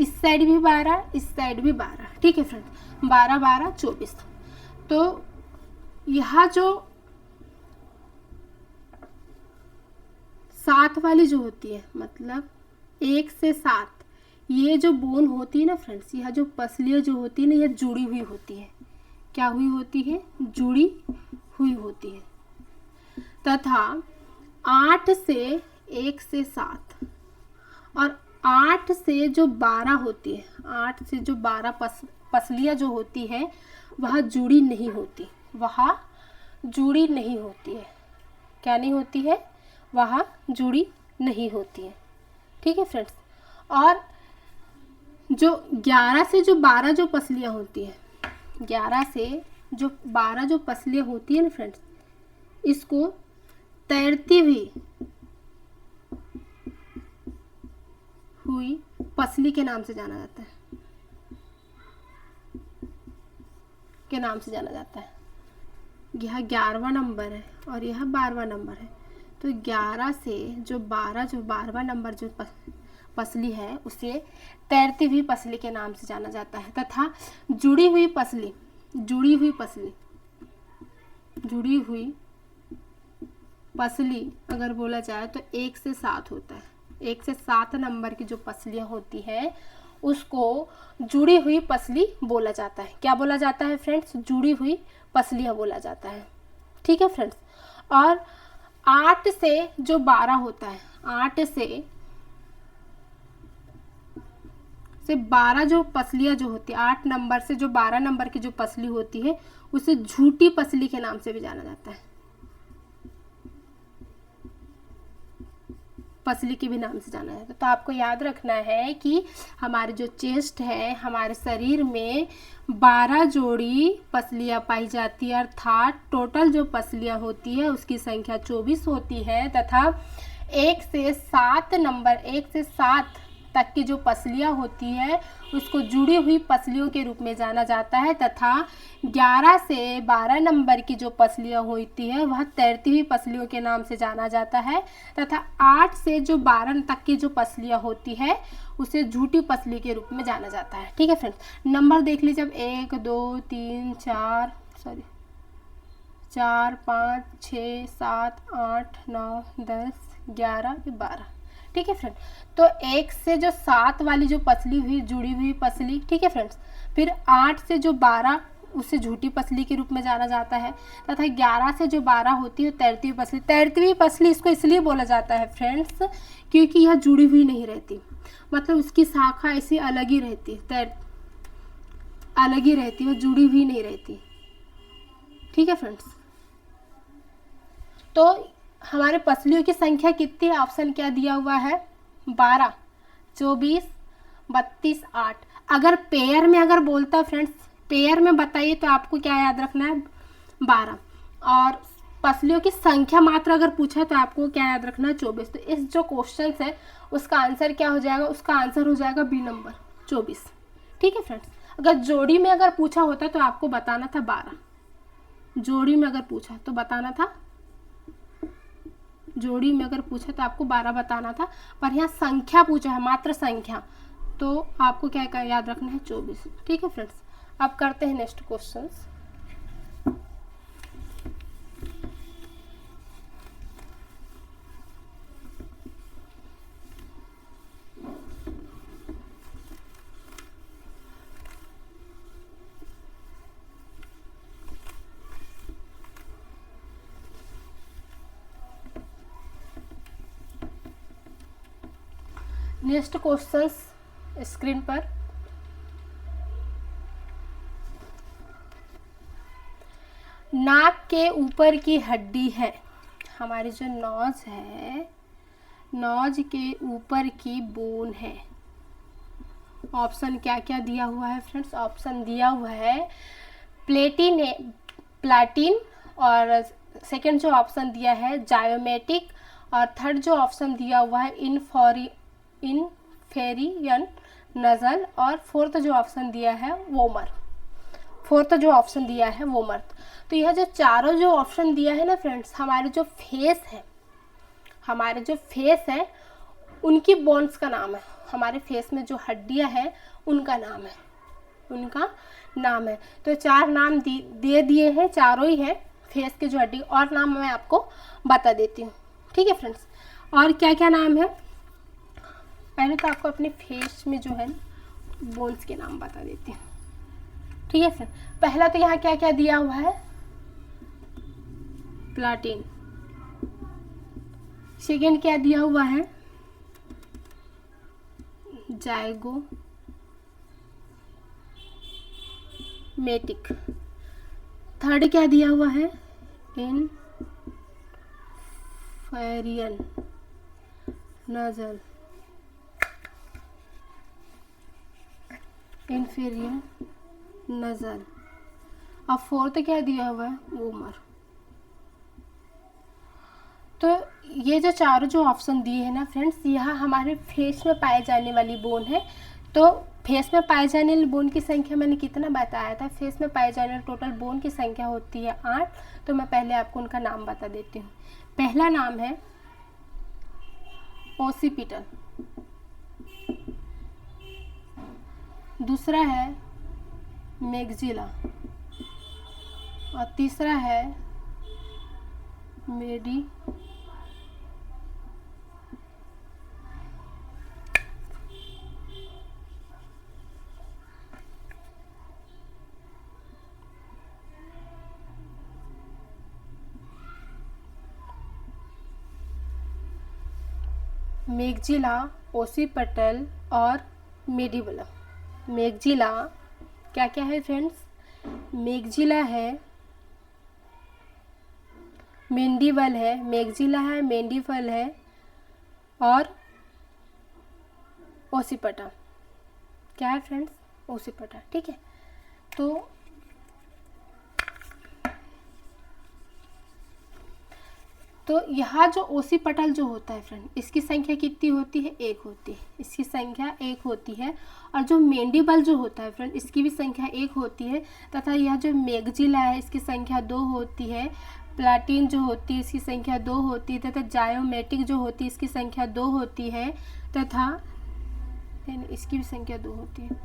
इस साइड भी 12, इस साइड भी 12। ठीक है फ्रेंड्स, 12 12 24। तो यह जो 7 वाली जो होती है, मतलब 1 से 7, ये जो बोन होती है ना फ्रेंड्स, यह जो पसलियाँ जो होती है ना, यह जुड़ी हुई होती है। क्या हुई होती है? जुड़ी हुई होती है। तथा 8 से 1 से 7 और 8 से जो 12 होती है, 8 से जो 12 पसलियाँ जो होती है वह जुड़ी नहीं होती, वह जुड़ी नहीं होती है। क्या नहीं होती है? वह जुड़ी नहीं होती है। ठीक है फ्रेंड्स। और जो 11 से जो 12 जो पसलियाँ होती है, 11 से जो 12 जो पसलियाँ होती है ना फ्रेंड्स, इसको तैरती हुई पसली के नाम से जाना जाता है, के नाम से जाना जाता है। यह 11वां नंबर है और यह 12वां नंबर है। तो 11 से जो 12वां नंबर जो पसली है उसे तैरती हुई पसली के नाम से जाना जाता है। तथा जुड़ी हुई पसली अगर बोला जाए तो 1 से 7 होता है। 1 से 7 नंबर की जो पसलियाँ होती है उसको जुड़ी हुई पसली बोला जाता है। क्या बोला जाता है फ्रेंड्स? जुड़ी हुई पसलियाँ बोला जाता है। ठीक है फ्रेंड्स। और 8 से जो 12 होता है, 8 से 12 जो पसलियाँ जो होती है, 8 नंबर से जो 12 नंबर की जो पसली होती है उसे झूठी पसली के नाम से भी जाना जाता है, पसली के भी नाम से जाना जाता है। तो आपको याद रखना है कि हमारे जो चेस्ट है, हमारे शरीर में 12 जोड़ी पसलियाँ पाई जाती है, अर्थात टोटल जो पसलियाँ होती है उसकी संख्या 24 होती है। तथा 1 से 7 तक की जो पसलियाँ होती है उसको जुड़ी हुई पसलियों के रूप में जाना जाता है। तथा 11 से 12 नंबर की जो पसलियाँ होती है वह तैरती हुई पसलियों के नाम से जाना जाता है। तथा 8 से जो 12 तक की जो पसलियाँ होती है उसे झूठी पसली के रूप में जाना जाता है। ठीक है फ्रेंड्स। नंबर देख लीजिए, अब 1 2 3 4 5 6 7 8 9 10 11 12। ठीक है फ्रेंड। तो 1 से जो 7 वाली जो पसली हुई जुड़ी हुई पसली, ठीक है फ्रेंड्स, फिर 8 से जो 12 उसे झूठी पसली के रूप में जाना जाता है। तथा 11 से जो 12 होती है तैरती हुई पसली। तैरती हुई पसली इसको इसलिए बोला जाता है फ्रेंड्स क्योंकि यह जुड़ी हुई नहीं रहती, मतलब उसकी शाखा ऐसी अलग ही रहती है, अलग ही रहती है, वह जुड़ी हुई नहीं रहती। ठीक है फ्रेंड्स। तो हमारे पसलियों की संख्या कितनी है? ऑप्शन क्या दिया हुआ है? 12, 24, 32, 8। अगर पेयर में अगर बोलता फ्रेंड्स, पेयर में बताइए तो आपको क्या याद रखना है? 12। और पसलियों की संख्या मात्र अगर पूछा तो आपको क्या याद रखना है? 24। तो इस जो क्वेश्चन है उसका आंसर क्या हो जाएगा? उसका आंसर हो जाएगा बी नंबर 24। ठीक है फ्रेंड्स। अगर जोड़ी में अगर पूछा होता तो आपको बताना था 12। जोड़ी में अगर पूछा तो बताना था, जोड़ी में अगर पूछा तो आपको 12 बताना था। पर यहाँ संख्या पूछा है, मात्र संख्या, तो आपको क्या याद रखना है 24। ठीक है फ्रेंड्स, अब करते हैं next question. Next questions screen पर। नाक के ऊपर की हड्डी है, हमारी जो नोज है, नोज के ऊपर की बोन है। ऑप्शन क्या क्या दिया हुआ है फ्रेंड्स? ऑप्शन दिया हुआ है प्लाटिन, और सेकंड जो ऑप्शन दिया है जायोमेटिक, और थर्ड जो ऑप्शन दिया हुआ है इनफेरियन नजल, और फोर्थ जो ऑप्शन दिया है वोमर। तो यह जो चारों जो ऑप्शन दिया है ना फ्रेंड्स, हमारे जो फेस है उनकी बोन्स का नाम है। हमारे फेस में जो हड्डियां हैं उनका नाम है। तो 4 नाम दे दिए हैं, चारों ही हैं फेस के जो हड्डी, और नाम मैं आपको बता देती हूँ। ठीक है फ्रेंड्स, और क्या क्या नाम है? पहले तो आपको अपने फेस में जो है बोन्स के नाम बता देती हूँ। ठीक है फ्रेंड, पहला तो यहाँ क्या क्या दिया हुआ है? प्लाटिन। सेकेंड क्या दिया हुआ है? जायगोमेटिक। थर्ड क्या दिया हुआ है? इनफेरियन नजल। अब फोर्थ क्या दिया हुआ है? वोमर। तो ये जो चारों जो ऑप्शन दिए हैं ना फ्रेंड्स, यह हमारे फेस में पाए जाने वाली बोन है। तो फेस में पाए जाने वाली बोन की संख्या मैंने कितना बताया था? फेस में पाए जाने वाली टोटल बोन की संख्या होती है 8। तो मैं पहले आपको उनका नाम बता देती हूँ। पहला नाम है ओसिपिटल, दूसरा है मैक्सिला, और तीसरा है मैक्सिला, ओसिपिटल और मेंडिबलम। मैक्सिला क्या क्या है फ्रेंड्स? मैक्सिला है, मैंडिबल है, मैक्सिला है, मैंडिबल है, और ओसिपिटल। क्या है फ्रेंड्स? ओसिपिटल। ठीक है, तो यहाँ जो ओसिपिटल जो होता है फ्रेंड, इसकी संख्या कितनी होती है? 1 होती है। इसकी संख्या 1 होती है। और जो मैंडिबल जो होता है फ्रेंड, इसकी भी संख्या 1 होती है। तथा यह जो मैक्सिला है, इसकी संख्या 2 होती है। प्लाटिन जो होती है, इसकी संख्या 2 होती है। तथा जायोमेटिक जो होती है, इसकी संख्या 2 होती है। तथा इसकी भी संख्या 2 होती है।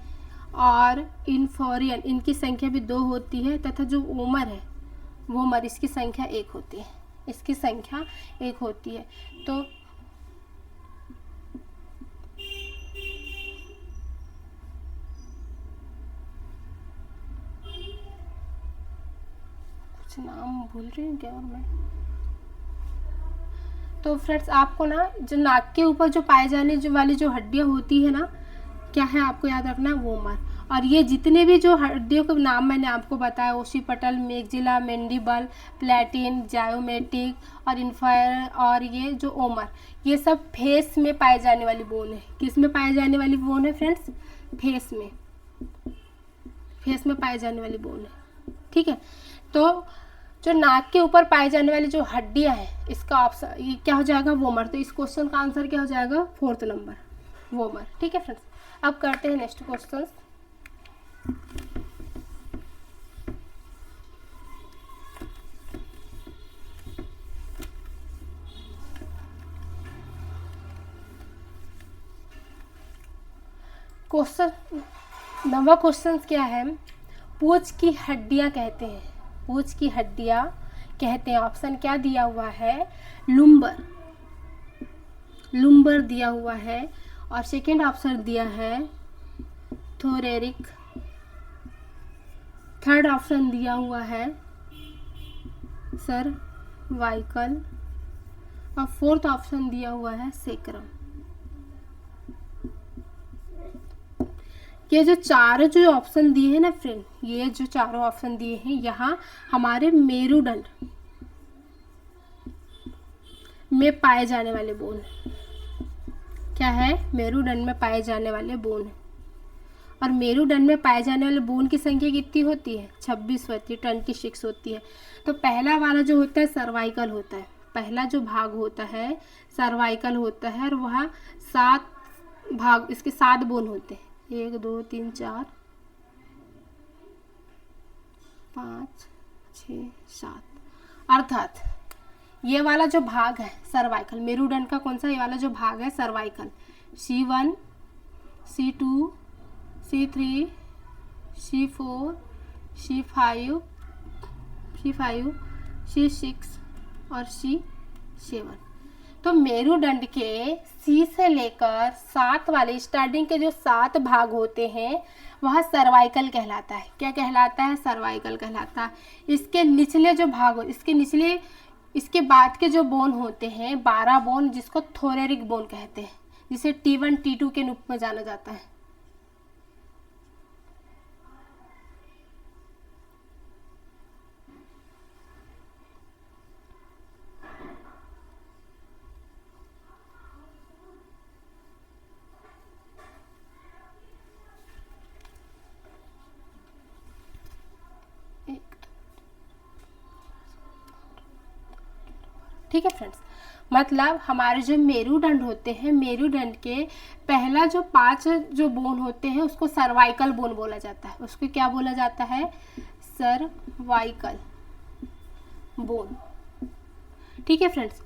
और इनफोरियन, इनकी संख्या भी 2 होती है। तथा जो वोमर है, वोमर, इसकी संख्या 1 होती है। इसकी संख्या 1 होती है। तो कुछ नाम भूल रही हूँ क्या और मैं? तो फ्रेंड्स, आपको ना जो नाक के ऊपर जो पाए जाने वाली जो हड्डियाँ होती है ना, क्या है आपको याद रखना है? वोमर। और ये जितने भी जो हड्डियों के नाम मैंने आपको बताया, ओसिपिटल, मैक्सिला, मैंडिबल, प्लाटिन, जायोमेटिक और इनफायर और ये जो ओमर, ये सब फेस में पाए जाने वाली बोन है। किस में पाए जाने वाली बोन है फ्रेंड्स? फेस में। फेस में पाए जाने वाली बोन है। ठीक है, तो जो नाक के ऊपर पाए जाने वाली जो हड्डियां हैं, इसका ऑप्शन ये क्या हो जाएगा? वोमर। तो इस क्वेश्चन का आंसर क्या हो जाएगा? 4th number, vomer. ठीक है फ्रेंड्स, अब करते हैं नेक्स्ट क्वेश्चन। क्वेश्चन 9वां क्वेश्चन क्या है, पूंछ की हड्डियां कहते हैं, पूंछ की हड्डियां कहते हैं। ऑप्शन क्या दिया हुआ है, लुम्बर, लुम्बर दिया हुआ है। और सेकेंड ऑप्शन दिया है थोरेरिक, थर्ड ऑप्शन दिया हुआ है सर्वाइकल, और फोर्थ ऑप्शन दिया हुआ है सेक्रम। ये जो चारों जो ऑप्शन दिए हैं ना फ्रेंड, ये जो चारों ऑप्शन दिए हैं, यहाँ हमारे मेरुदंड में पाए जाने वाले बोन क्या है, मेरुदंड में पाए जाने वाले बोन। और मेरुदंड में पाए जाने वाले बोन की संख्या कितनी होती है, 26 होती है, 26 होती है। तो पहला वाला जो होता है सर्वाइकल होता है, पहला जो भाग होता है सर्वाइकल होता है, और वह 7 भाग, इसके 7 बोन होते हैं, 1 2 3 4 5 6 7। अर्थात ये वाला जो भाग है सर्वाइकल, मेरुदंड का कौन सा, ये वाला जो भाग है cervical, C1 C2 C3 C4 C5 C6 और C7। तो मेरुदंड के C से लेकर 7 वाले स्टार्टिंग के जो 7 भाग होते हैं वह सर्वाइकल कहलाता है। क्या कहलाता है, सर्वाइकल कहलाता है। इसके निचले जो भाग, इसके निचले, इसके बाद के जो बोन होते हैं 12 बोन, जिसको थोरेरिक बोन कहते हैं, जिसे T1 T2 के रूप में जाना जाता है। ठीक है फ्रेंड्स, मतलब हमारे जो मेरुदंड होते हैं, मेरुदंड के पहला जो 5 जो बोन होते हैं उसको सर्वाइकल बोन बोला जाता है। उसको क्या बोला जाता है, सर्वाइकल बोन। ठीक है फ्रेंड्स,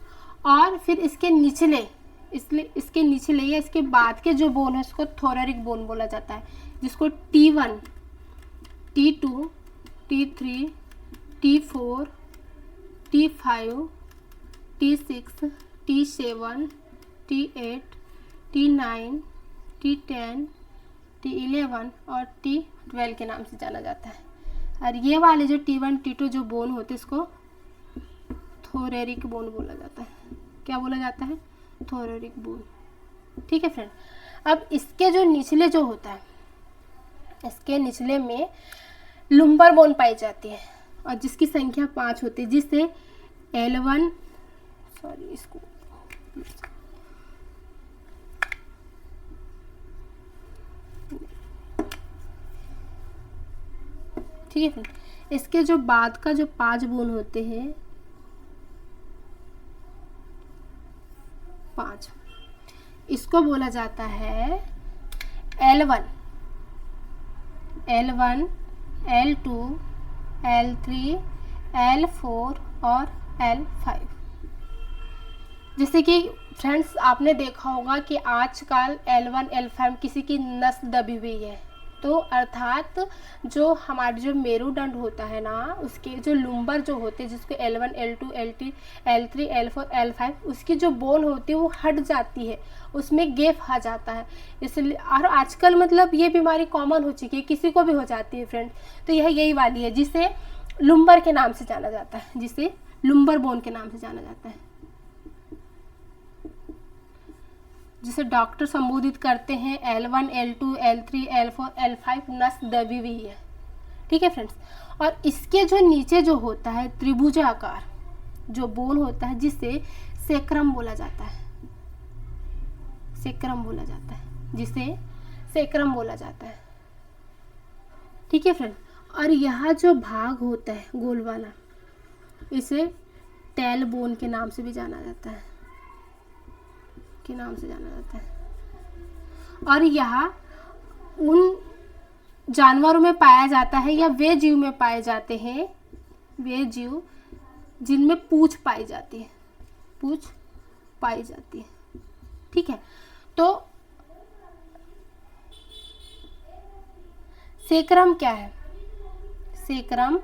और फिर इसके निचले, इसलिए इसके निचले या इसके बाद के जो बोन है उसको थोरेरिक बोन बोला जाता है, जिसको T1 T2 T3 T4 T5 T6 T7 T8 T9 T10 T11 और T12 के नाम से जाना जाता है। और ये वाले जो T1 T2 जो बोन होते हैं इसको थोरेरिक बोन बोला जाता है। क्या बोला जाता है, थोरेरिक बोन। ठीक है फ्रेंड, अब इसके जो निचले जो होता है, इसके निचले में लुम्बर बोन पाई जाती है, और जिसकी संख्या 5 होती है, जिससे L1, सॉरी इसको ठीक है फ्रेंड, इसके जो बाद का जो 5 बोन होते हैं 5, इसको बोला जाता है L1 L2 L3 L4 और L5। जैसे कि फ्रेंड्स आपने देखा होगा कि आजकल L1 L5 किसी की नस दबी हुई है, तो अर्थात जो हमारे जो मेरुदंड होता है ना, उसके जो लुम्बर जो होते हैं, जिसको L1 L2 L3 L4 L5, उसकी जो बोन होती है वो हट जाती है, उसमें गैप आ जाता है। इसलिए और आजकल मतलब ये बीमारी कॉमन हो चुकी है, किसी को भी हो जाती है फ्रेंड। तो यह यही वाली है जिसे लुम्बर के नाम से जाना जाता है, जिसे लुम्बर बोन के नाम से जाना जाता है, जिसे डॉक्टर संबोधित करते हैं L1 L2 L3 L4 L5 नस दबी हुई है। ठीक है फ्रेंड्स, और इसके जो नीचे जो होता है त्रिभुजाकार जो बोन होता है, जिसे सेक्रम बोला जाता है, सेक्रम बोला जाता है, जिसे सेक्रम बोला जाता है। ठीक है फ्रेंड, और यहाँ जो भाग होता है गोल वाला, इसे टेल बोन के नाम से भी जाना जाता है, के नाम से जाना जाता है। और यहाँ उन जानवरों में पाया जाता है या वे जीव में पाए जाते हैं, वे जीव जिनमें पूंछ पाई जाती है, पूंछ पाई जाती है। ठीक है, तो सेक्रम क्या है? सेक्रम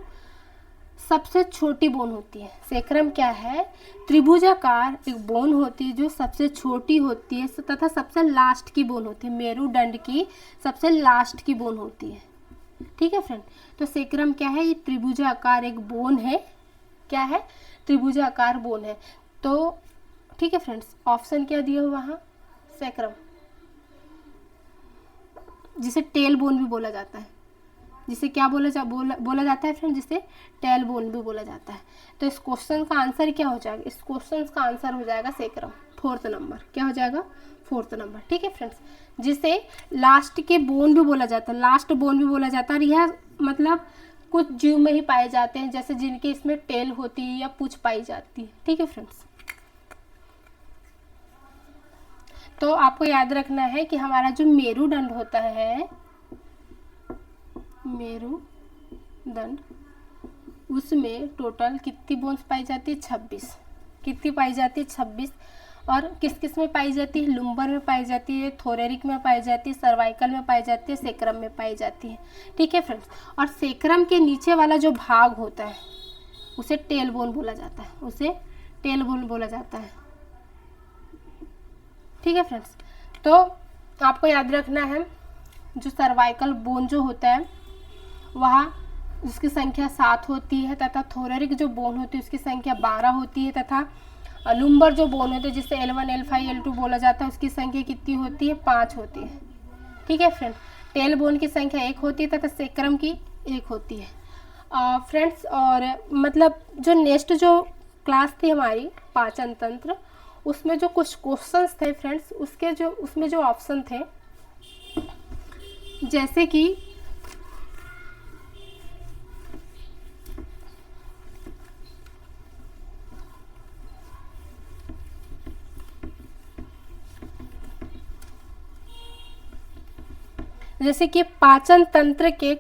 सबसे छोटी बोन होती है। सेक्रम क्या है? त्रिभुजाकार एक बोन होती है जो सबसे छोटी होती है तथा सबसे लास्ट की बोन होती है। मेरुदंड की सबसे लास्ट की बोन होती है। ठीक है फ्रेंड, तो सेक्रम क्या है? ये त्रिभुजाकार एक बोन है। क्या है? त्रिभुजाकार बोन है। तो ठीक है फ्रेंड्स, ऑप्शन क्या दिया हुआ है? सेक्रम, जिसे टेल बोन भी बोला जाता है। जिसे क्या बोला जाता है फ्रेंड? जिसे टेल बोन भी बोला जाता है। तो इस क्वेश्चन का आंसर क्या हो जाएगा? इस क्वेश्चन का आंसर हो जाएगा सेक्रम, 4th नंबर। क्या हो जाएगा? 4th number. ठीक है फ्रेंड्स, जिसे लास्ट के बोन भी बोला जाता है, लास्ट बोन भी बोला जाता है। और यह मतलब कुछ जीव में ही पाए जाते हैं, जैसे जिनके इसमें टेल होती है या पूंछ पाई जाती है। ठीक है फ्रेंड्स, तो आपको याद रखना है कि हमारा जो मेरुदंड होता है, मेरुदंड, उसमें टोटल कितनी बोन्स पाई जाती है? 26। कितनी पाई जाती है? 26। और किस किस में पाई जाती है? लुम्बर में पाई जाती है, थोरेरिक में पाई जाती है, सर्वाइकल में पाई जाती है, सेक्रम में पाई जाती है। ठीक है फ्रेंड्स, और सेक्रम के नीचे वाला जो भाग होता है उसे टेल बोन बोला जाता है। उसे टेल बोन बोला जाता है। ठीक है फ्रेंड्स, तो आपको याद रखना है जो सर्वाइकल बोन जो होता है वह उसकी संख्या 7 होती है, तथा थोरेरिक जो बोन होती है उसकी संख्या 12 होती है, तथा लुम्बर जो बोन होते हैं जिसे L1, L5, L2 बोला जाता है उसकी संख्या कितनी होती है? 5 होती है। ठीक है फ्रेंड, टेल बोन की संख्या 1 होती है तथा सेक्रम की 1 होती है। फ्रेंड्स, और मतलब जो नेक्स्ट जो क्लास थी हमारी पाचन तंत्र, उसमें जो कुछ क्वेश्चंस थे फ्रेंड्स, उसमें जो ऑप्शन थे, जैसे कि पाचन तंत्र के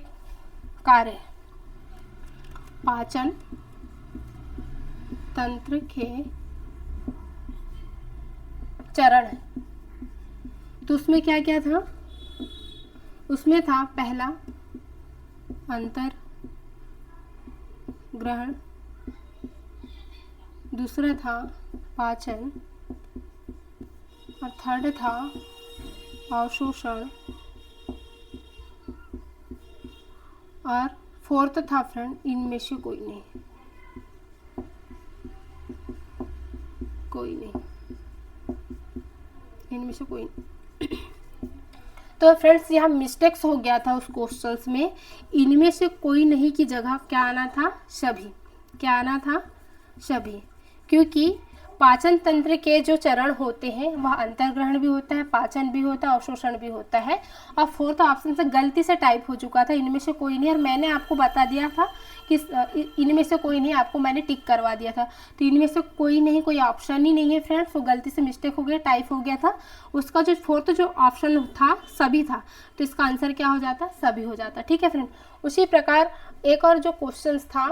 कार्य, पाचन तंत्र के चरण, तो उसमें क्या क्या था? उसमें था पहला अंतर ग्रहण, दूसरा था पाचन, और थर्ड था अवशोषण, और 4th था फ्रेंड इनमें से कोई नहीं। इनमें से कोई नहीं। तो फ्रेंड्स, यहाँ मिस्टेक्स हो गया था उस क्वेश्चंस में। इनमें से कोई नहीं की जगह क्या आना था? सभी। क्या आना था? सभी, क्योंकि पाचन तंत्र के जो चरण होते हैं वह अंतर्ग्रहण भी होता है, पाचन भी होता है, अवशोषण भी होता है। और 4th ऑप्शन से गलती से टाइप हो चुका था, इनमें से कोई नहीं, और मैंने आपको बता दिया था कि इनमें से कोई नहीं, आपको मैंने टिक करवा दिया था। तो इनमें से कोई नहीं, कोई ऑप्शन ही नहीं है फ्रेंड्स, वो गलती से मिस्टेक हो गया, टाइप हो गया था। उसका जो 4th जो ऑप्शन था सभी था, तो इसका आंसर क्या हो जाता? सभी हो जाता। ठीक है फ्रेंड, उसी प्रकार एक और जो क्वेश्चन था